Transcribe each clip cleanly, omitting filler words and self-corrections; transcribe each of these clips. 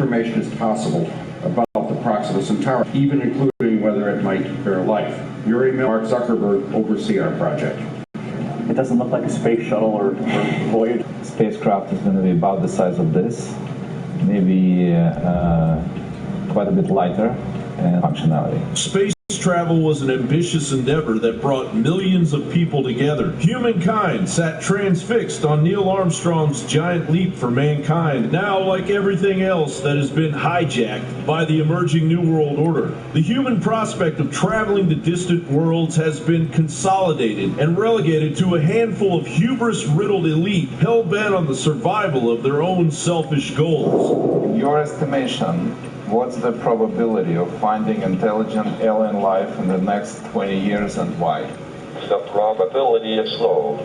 information as possible about the Proxima Centauri, even including whether it might bear life. Your email, Mark Zuckerberg, oversee our project. It doesn't look like a space shuttle or Voyager. Spacecraft is going to be about the size of this, maybe quite a bit lighter and functionality. Space travel was an ambitious endeavor that brought millions of people together. Humankind sat transfixed on Neil Armstrong's giant leap for mankind. Now, like everything else that has been hijacked by the emerging New World Order, the human prospect of traveling to distant worlds has been consolidated and relegated to a handful of hubris-riddled elite hell-bent on the survival of their own selfish goals. In your estimation, what's the probability of finding intelligent alien life in the next 20 years and why? The probability is low.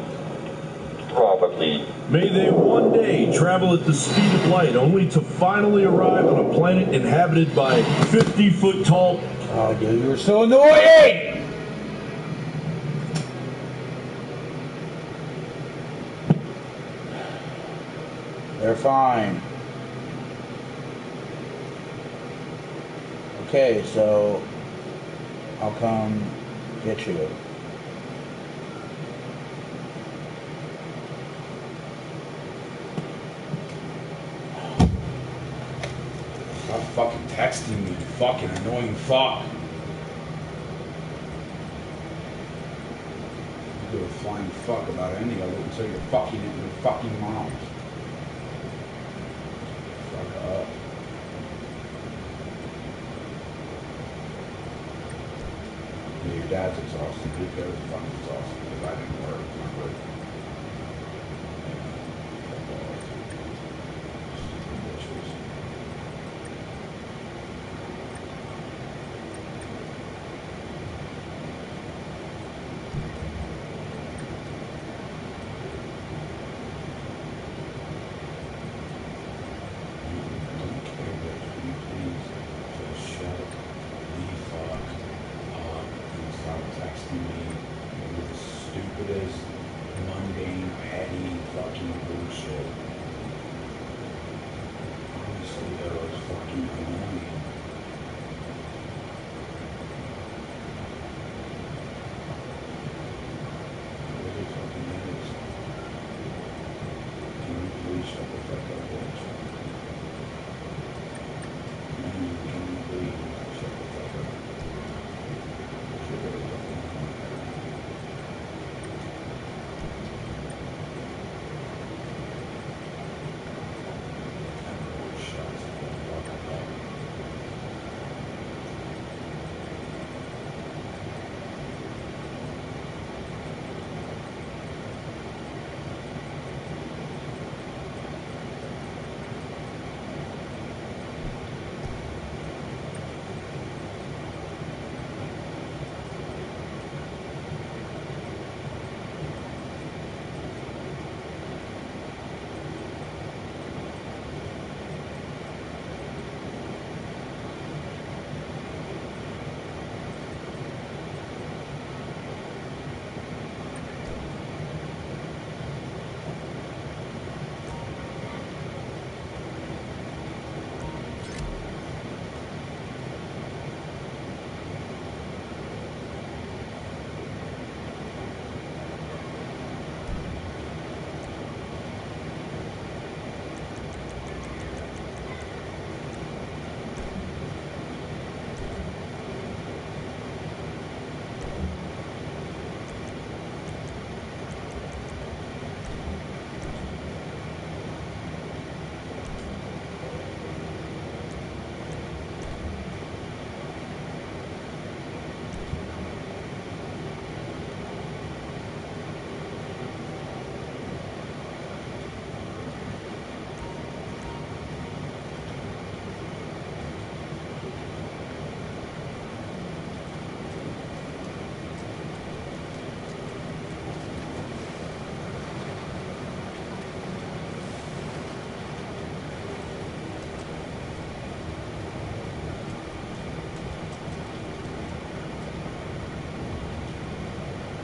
Probably. May they one day travel at the speed of light, only to finally arrive on a planet inhabited by 50-foot-tall... Oh, dude, you're so annoying! They're fine. Okay, so I'll come get you. Stop fucking texting me, you fucking annoying fuck. You give a flying fuck about anything other than say you're fucking in your fucking mouth. Fuck up. Yeah, your dad's exhausted. Your dad's fucking exhausted because I didn't work. Not good. Mundane, petty, fucking bullshit. Honestly, though, it's fucking annoying. It really fucking is. Can you please shut the fuck up, bitch? Can you please shut the fuck up? You're really fucking annoying.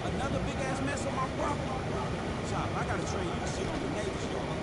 Another big ass mess on my property. Chop, I gotta train you to sit on the neighbor's yard.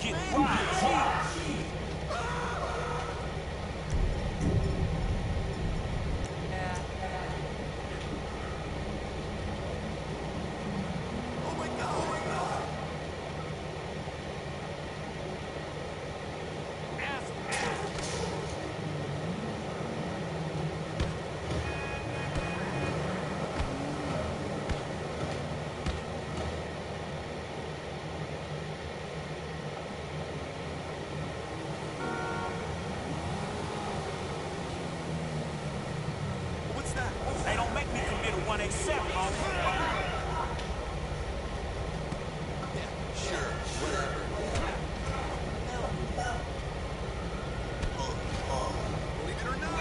Get right. Oh my God! Oh my God! What's that? They don't make me commit a 187, homie. Yeah, sure, whatever. Believe it or not.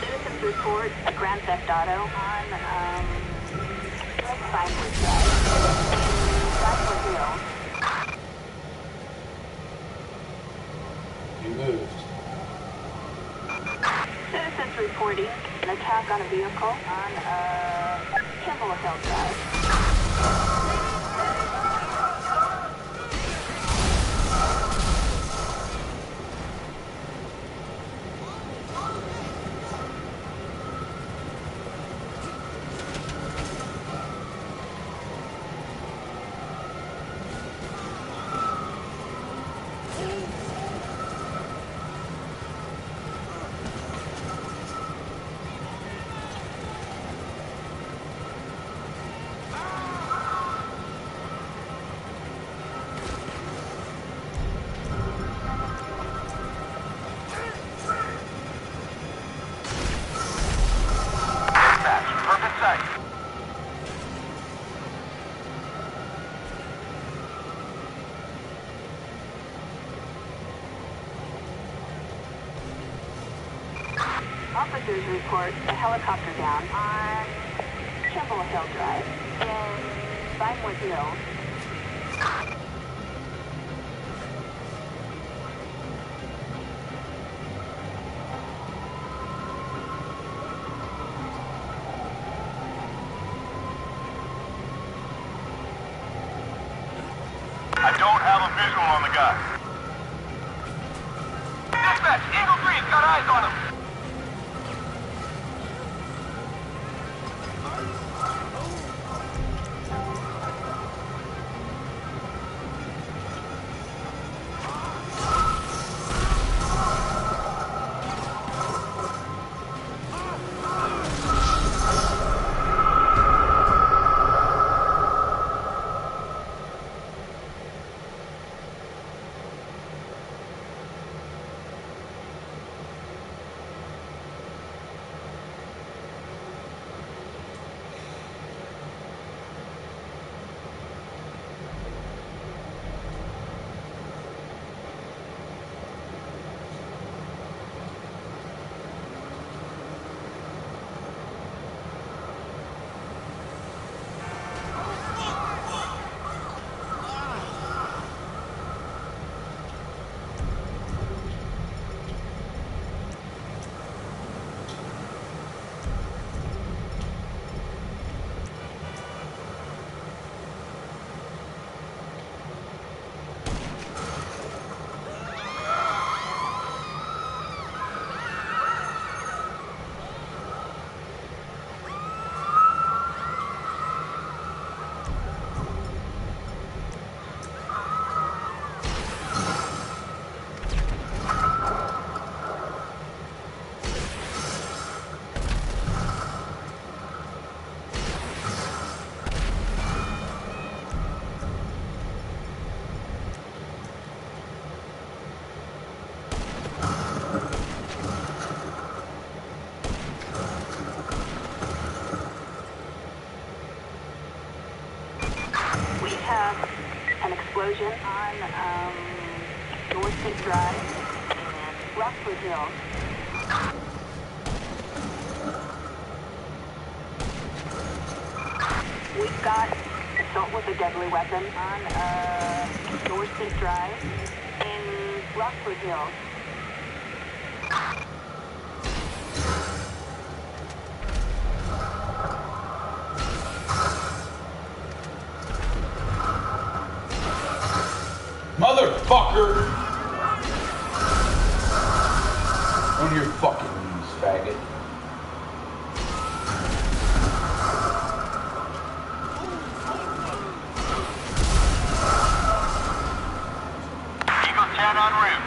Citizens report a Grand Theft Auto on Cypress Drive in Cypress Hills. He moved. Citizens reporting an attack on a vehicle on Kimball Hill Drive. Perfect sight. Officers report a helicopter down on Kimball Hill Drive in Vinewood Hills. I don't have a visual on the guy. Dispatch, Eagle 3's got eyes on him. We have an explosion on North State Drive and Rockford Hills. We've got assault with a deadly weapon on North State Drive in Rockford Hills. Mother! motherfucker! On your fucking knees, faggot. Eagle 10 en route.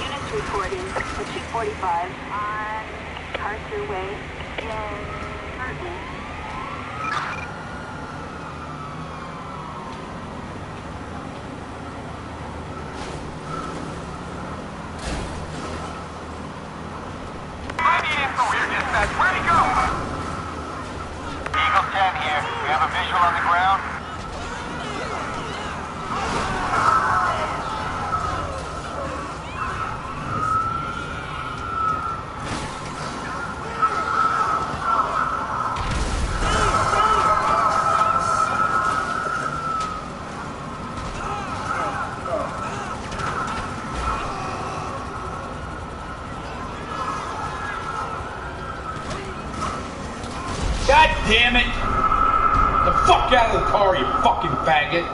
Units reporting a 245 on Arthur Way in Burton. Radiating for rear dispatch. Where'd he go? Eagle 10 here. We have a visual on the ground. God damn it! The fuck out of the car, you fucking faggot!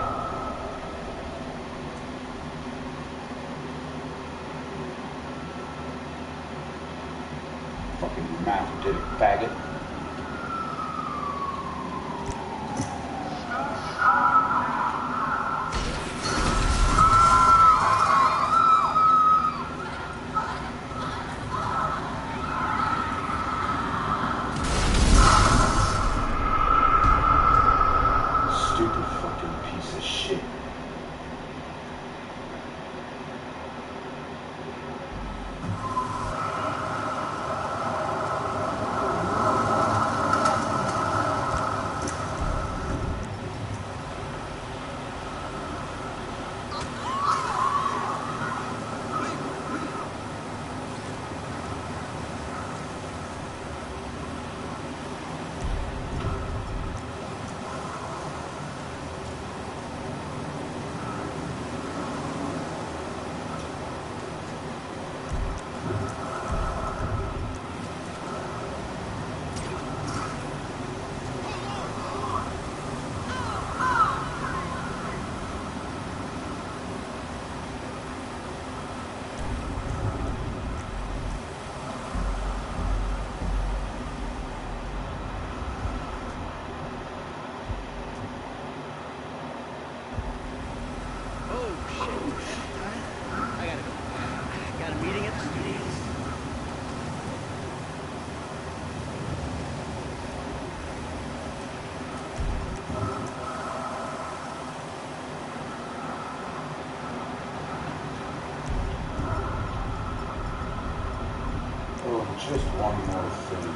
Fucking mouth did it, faggot. Stupid fucking piece of shit. Oh, just one more thing.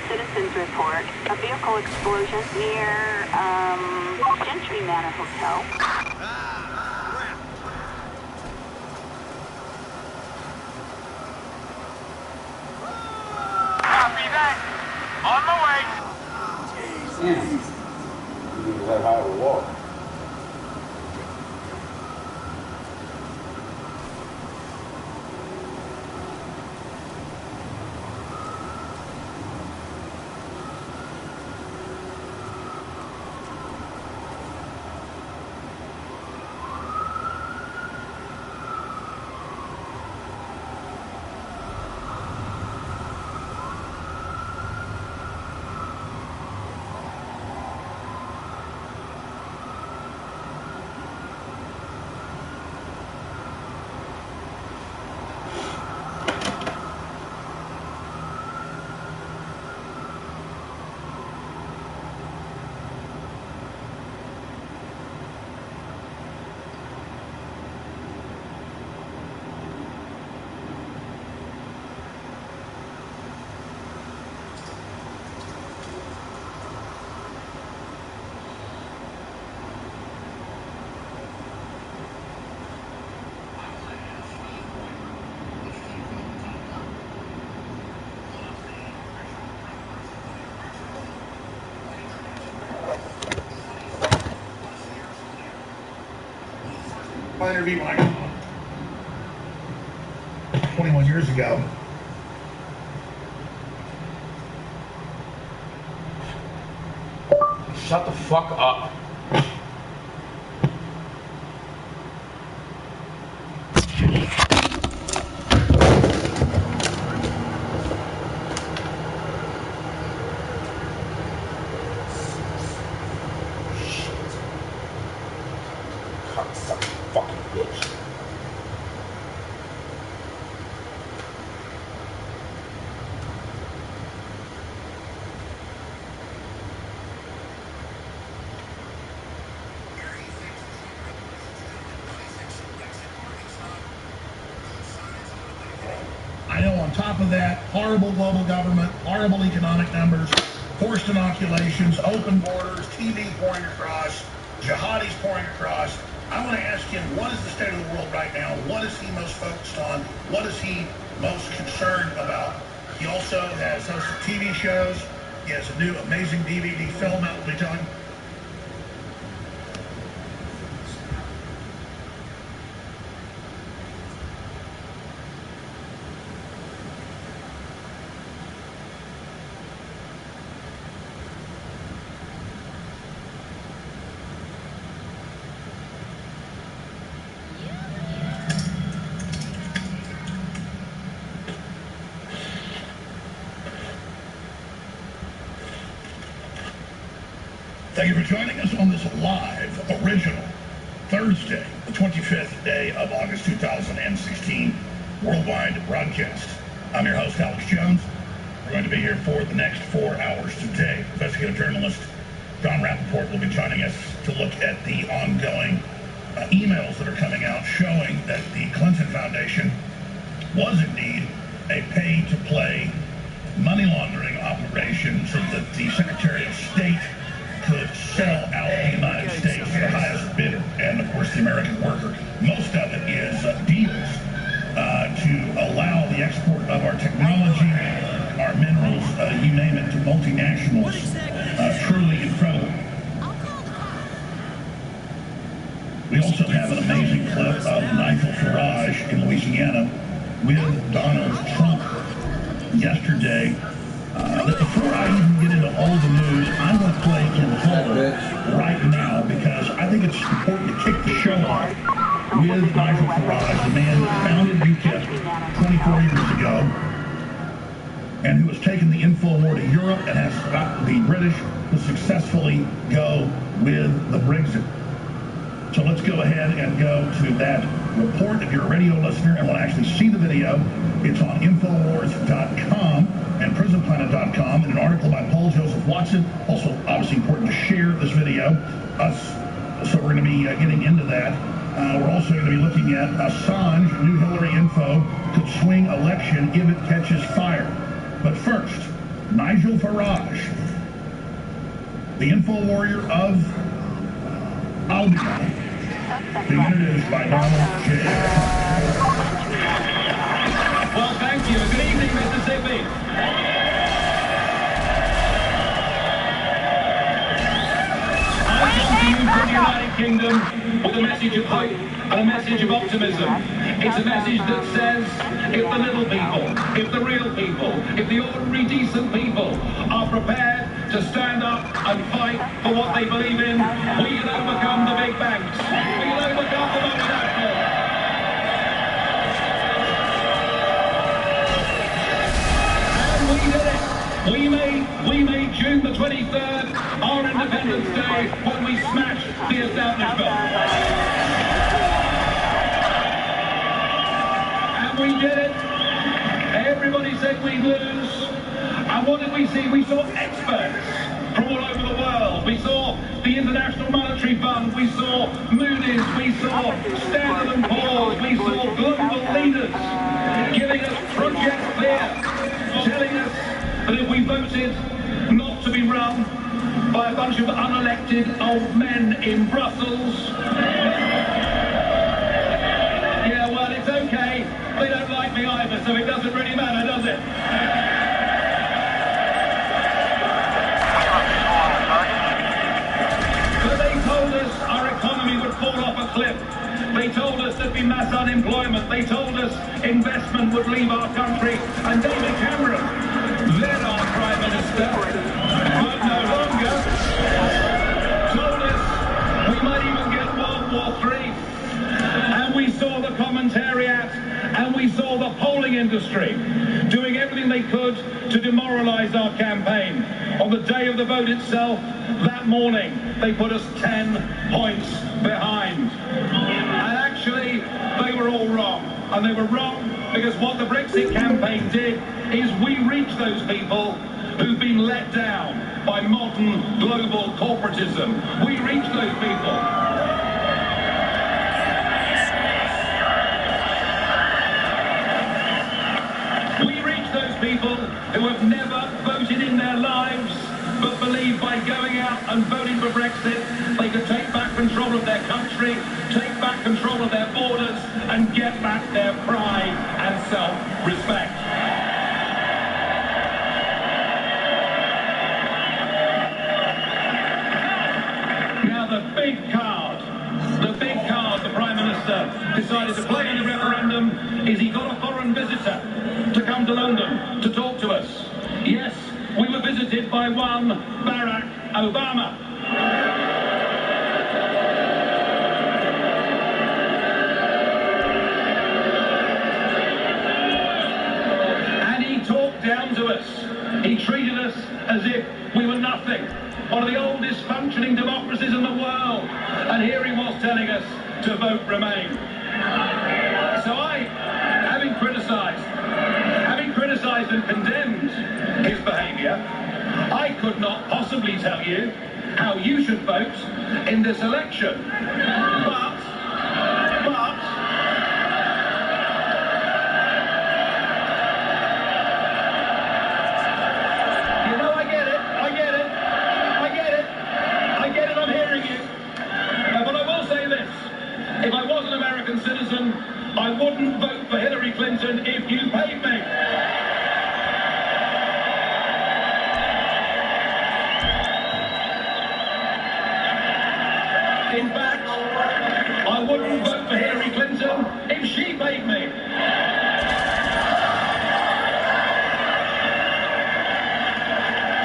Citizens report a vehicle explosion near Gentry Manor Hotel. Copy that. On the way. Damn. You need that high to walk. Finder V when I got one 21 years ago. Shut the fuck up. Fucking bitch. I know on top of that, horrible global government, horrible economic numbers, forced inoculations, open borders, TV pouring across, jihadis pouring across. I want to ask him, what is the state of the world right now? What is he most focused on? What is he most concerned about? He also has hosted TV shows. He has a new amazing DVD film out. Will you tell him? Thank you for joining us on this live, original, Thursday, the 25th day of August 2016, worldwide broadcast. I'm your host, Alex Jones. We're going to be here for the next 4 hours today. Investigative journalist John Rappaport will be joining us to look at the ongoing emails that are coming out showing that the Clinton Foundation was indeed a pay-to-play money laundering operation so that the Secretary of State could sell out the United States to the highest bidder, and of course the American worker. Most of it is deals to allow the export of our technology, our minerals, you name it, to multinationals. Truly incredible. We also have an amazing clip of Nigel Farage in Louisiana with Donald Trump yesterday. Before I even get into all the news, I'm going to play in full right now because I think it's important to kick the show off with Nigel Farage, the man who founded UKIP 24 years ago and who has taken the info war to Europe and has got the British to successfully go with the Brexit. So let's go ahead and go to that report. If you're a radio listener and want to actually see the video, it's on Infowars.com and PrisonPlanet.com, in an article by Paul Joseph Watson. Also, obviously important to share this video. So we're going to be getting into that. We're also going to be looking at Assange, new Hillary info, could swing election if it catches fire. But first, Nigel Farage, the info warrior of Albion, being introduced by Donald J. Well, thank you. Good evening, Mississippi. I come to you from the United Kingdom with a message of hope and a message of optimism. It's a message that says if the little people, if the real people, if the ordinary decent people are prepared to stand up and fight for what they believe in, we can overcome the big banks. We can overcome the multinationals. We did it. We made June the 23rd our Independence Day when we smashed the establishment. And we did it. Everybody said we'd lose. And what did we see? We saw experts from all over the world. We saw the International Monetary Fund. We saw Moody's. We saw Standard & Poor's. We saw global leaders giving us Project Fear, telling us that if we voted not to be run by a bunch of unelected old men in Brussels, yeah, well, it's okay. They don't like me either, so it doesn't really matter, does it? But they told us our economy would fall off a cliff. They They told us there'd be mass unemployment. They told us investment would leave our country. And David Cameron, then our Prime Minister, but no longer, told us we might even get World War III. And we saw the commentariat and we saw the polling industry doing everything they could to demoralise our campaign. On the day of the vote itself, that morning, they put us 10 points behind. And actually, they were all wrong. And they were wrong because what the Brexit campaign did is we reached those people who've been let down by modern global corporatism. We reached those people. People who have never voted in their lives but believe by going out and voting for Brexit they could take back control of their country, take back control of their borders and get back their pride and self-respect. Now the big card the Prime Minister decided to play in the referendum is he got a foreign visitor to come to London to talk to us. Yes, we were visited by one Barack Obama. And he talked down to us. He treated us as if we were nothing. One of the oldest functioning democracies in the world. And here he was telling us to vote Remain. So I, having criticised and condemned his behaviour, I could not possibly tell you how you should vote in this election. But, you know, I get it, I'm hearing you. But I will say this, if I was an American citizen, I wouldn't vote for Hillary Clinton if you paid me. In fact, I wouldn't vote for Hillary Clinton if she paid me.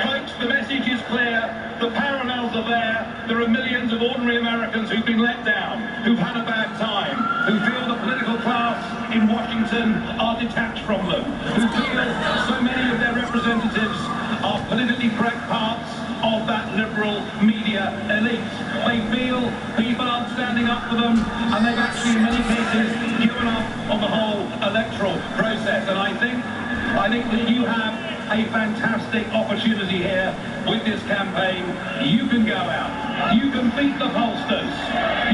Folks, the message is clear. The parallels are there. There are millions of ordinary Americans who've been let down, who've had a bad time, who feel the political class in Washington are detached from them, who feel so many of their representatives are politically correct parts of that liberal media elite. They feel people aren't standing up for them, and they've actually in many cases given up on the whole electoral process. And I think that you have a fantastic opportunity here with this campaign. You can go out, you can beat the pollsters,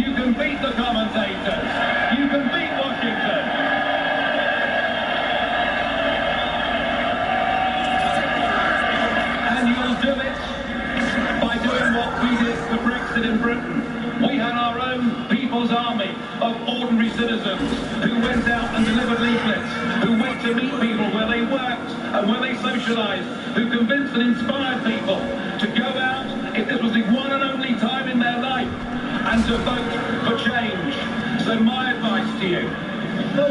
you can beat the commentators, you can beat Washington. And you'll do it by doing what we did for Brexit in Britain. We had our own people's army of ordinary citizens who went out and delivered leaflets, who went to meet people where they worked and where they socialised, who convinced and inspired people to go out, if this was the one and only time in their life, and to vote for change. So my advice to you,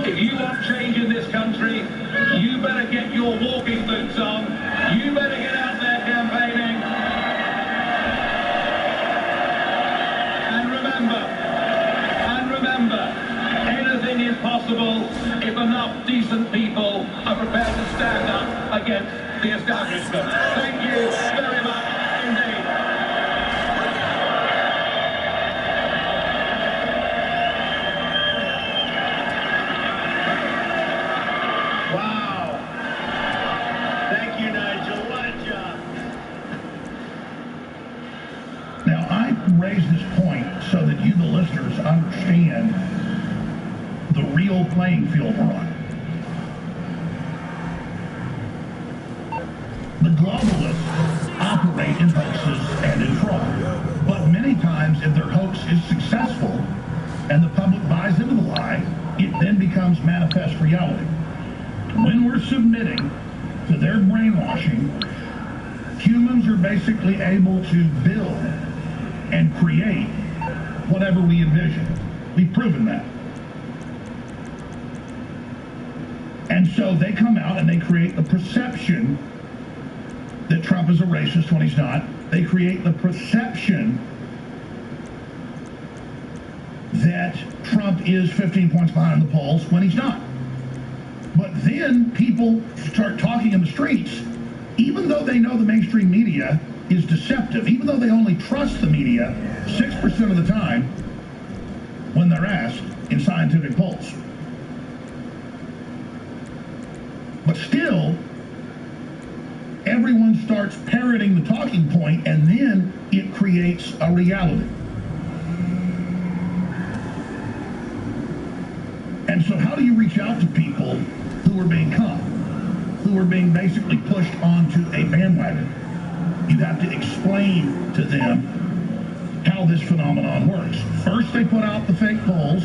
if you want change in this country, you better get your walking boots on, you better get out there campaigning. And remember, anything is possible if enough decent people are prepared to stand up against the establishment. Thank you very much indeed. Wow. Thank you, Nigel. What a job. Now, I raise this point so that you, the listeners, understand the real playing field we're on. The globalists operate in hoaxes and in fraud. But many times, if their hoax is successful and the public buys into the lie, it then becomes manifest reality. When we're submitting to their brainwashing, humans are basically able to build and create whatever we envision. We've proven that. And so they come out and they create the perception that Trump is a racist when he's not. They create the perception that Trump is 15 points behind the polls when he's not. But then people start talking in the streets, even though they know the mainstream media is deceptive, even though they only trust the media 6% of the time when they're asked in scientific polls. But still, everyone starts parroting the talking point, and then it creates a reality. And so how do you reach out to people who are being caught, who are being basically pushed onto a bandwagon? You have to explain to them how this phenomenon works. First, they put out the fake polls.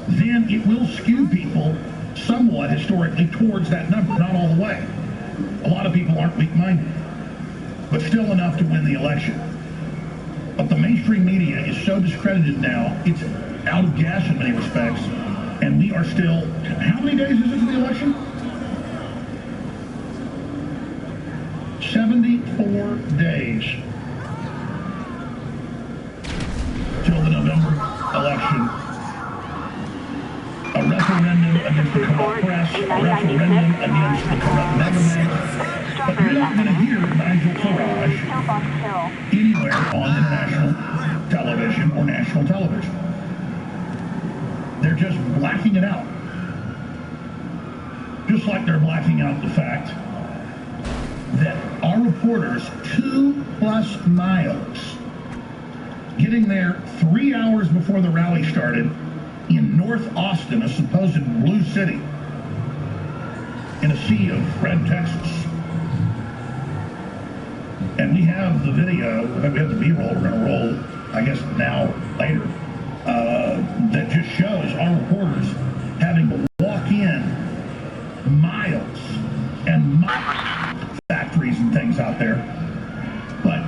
Then it will skew people somewhat historically towards that number, not all the way. A lot of people aren't weak-minded, but still enough to win the election. But the mainstream media is so discredited now, it's out of gas in many respects, and we are still, how many days is it to the election? 74 days till the November election. A referendum against the corrupt press, a referendum against the corrupt government. But you're not going to hear Nigel Farage anywhere on international television or national television. They're just blacking it out. Just like they're blacking out the fact that our reporters 2+ miles getting there 3 hours before the rally started in North Austin, a supposed blue city, in a sea of red Texas. And we have the video, we have the B-roll we're going to roll, I guess now, later, that just shows our reporters having to walk in miles and miles, factories and things out there, but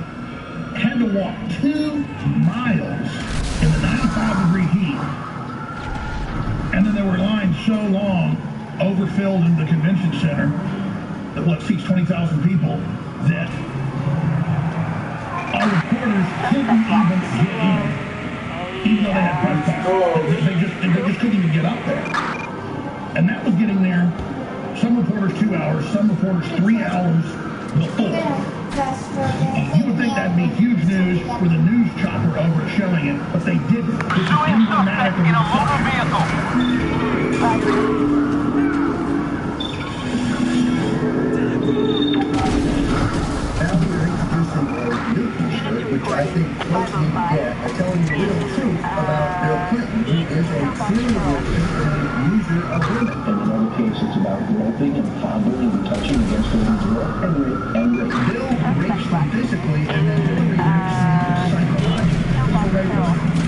had to walk 2 miles in the 95-degree heat. And then there were lines so long, overfilled in the convention center, that seats 20,000 people, that our reporters couldn't even get in, even though they had press passes. They just couldn't even get up there. And that was getting there, some reporters 2 hours, some reporters 3 hours before. You would think that'd be huge news for the news chopper over showing it, but they didn't. This is emblematic of which I think folks need to get, are telling you the real truth about Bill Clinton, who is a serial user of women. And in other cases, about groping and fondling and touching against a woman's will and rape. Bill rapes them physically, and then Hillary rapes them psychologically.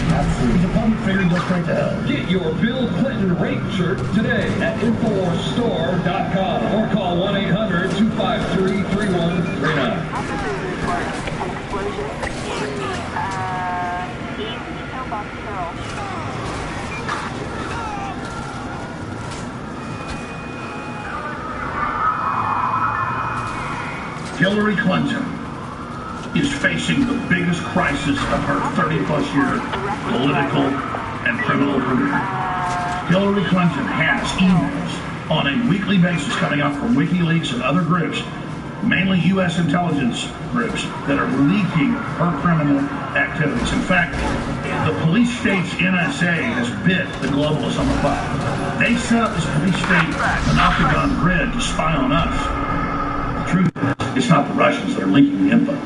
Absolutely. He's a public figure, he goes straight to hell. Get your Bill Clinton rape shirt today at InfoWarsStore.com or call 1-800-253-3139. Hillary Clinton is facing the biggest crisis of her 30-plus year political and criminal career. Hillary Clinton has emails on a weekly basis coming out from WikiLeaks and other groups, mainly U.S. intelligence groups, that are leaking her criminal activities. In fact, the police state's NSA has bit the globalists on the butt. They set up this police state monoctagon grid to spy on us. The truth is, it's not the Russians that are leaking the info.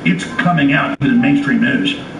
It's coming out in mainstream news.